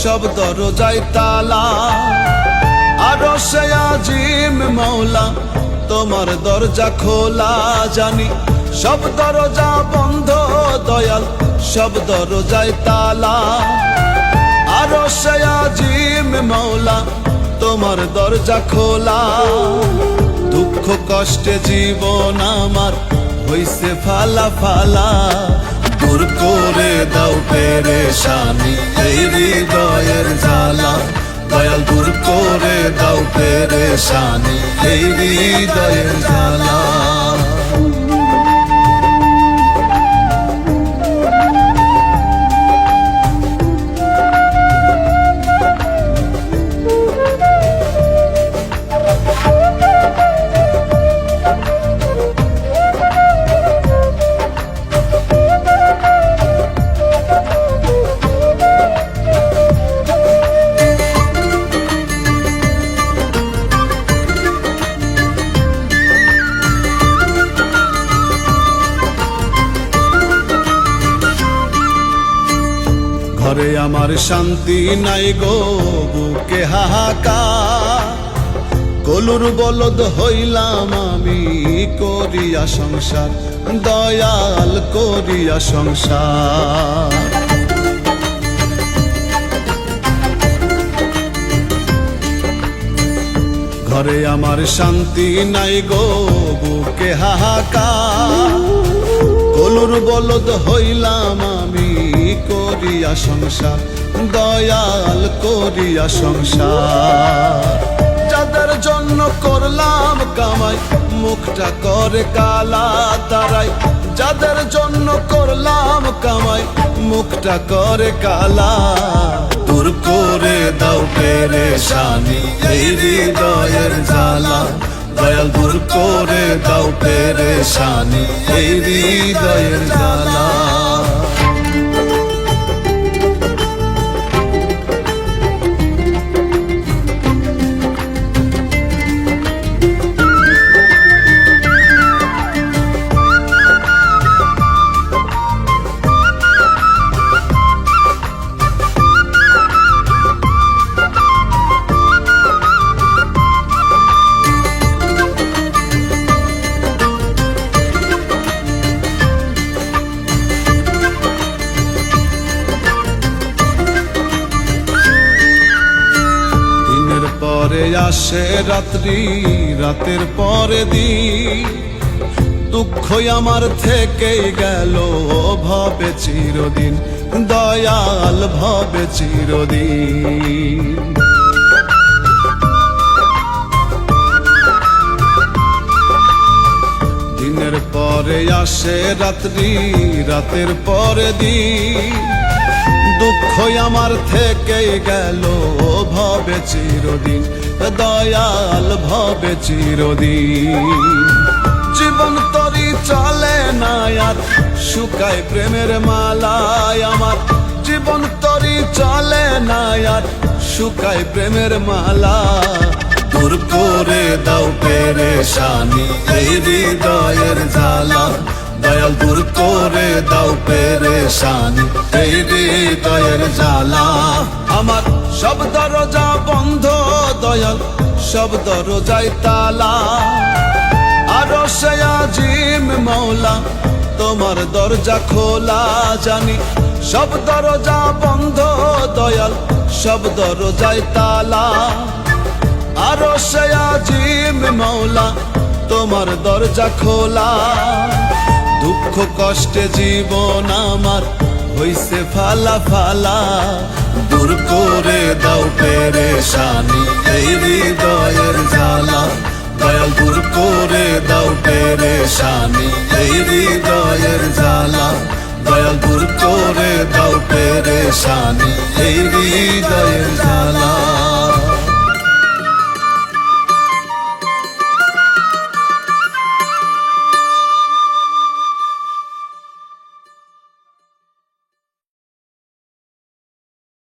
সব দরজায় তালা। আরশে আজিম মওলা তোমার দরজা খোলা, জানি সব দরজা বন্ধ দয়াল সব দরজায় তালা। আরশে আজিম মওলা তোমার দরজা খোলা। দুঃখ কষ্টে জীবন আমার হইছে ফালা ফালা, দূর করে দাও পেরেশানি এই হৃদয়ের জ্বালা। দয়াল দূর করে দাও পেরেশানি এই হৃদয়ের জ্বালা। ঘরে আমার শান্তি নাই গো, বুকে হাহাকার। গলুর বলদ হইলাম আমি করিয়া সংসার, দয়াল করিয়া সংসার। ঘরে আমার শান্তি নাই গো, বুকে হাহাকার। গলুর বলদ হইলাম আমি করিয়া সংসার, দয়াল করিয়া সংসার। যাদের জন্য করলাম কামাই মুখটা করে কালা তারাই, যাদের জন্য করলাম কামাই মুখটা করে কালা। দূর করে দাও পেরেশানি এই হৃদয়ের জ্বালা। দয়াল দূর করে দাও পেরেশানি এই হৃদয়ের জ্বালা। পরে আসে রাত্রি, রাতের পরে দিন। দুঃখ আমার থেকেই গেল ভবে চিরদিন, দয়াল ভবে চিরদিন। দিনের পরে আসে রাত্রি, রাতের পরে দিন। দুঃখ আমার থেকে গেল ভবে চিরদিন, দয়াল ভবে চিরদিন। জীবন তরি চলে না আর শুকায় প্রেমের মালায় আমার। জীবন তরি চলে না আর শুকায় প্রেমের মালা। দূর করে দাও পেরেশানি এই হৃদয়ের জ্বালা। দয়াল দূর করে দাও পেরেশানি এই হৃদয়ের জ্বালা। আমার সব দরজা বন্ধ দয়াল সব দরজায় তালা। আরশে আজিম মওলা তোমার দরজা খোলা, জানি সব দরজা বন্ধ দয়াল সব দরজায় তালা। আরশে আজিম মওলা তোমার দরজা খোলা। দুঃখ কষ্টে জীবন আমার হইছে ফালা ফালা। দূর করে দাও পেরেশানি এই হৃদয়ের জ্বালা। দয়াল দূর করে দাও পেরেশানি এই হৃদয়ের জ্বালা। দয়াল দূর করে দাও পেরেশানি এই হৃদয়ের জ্বালা।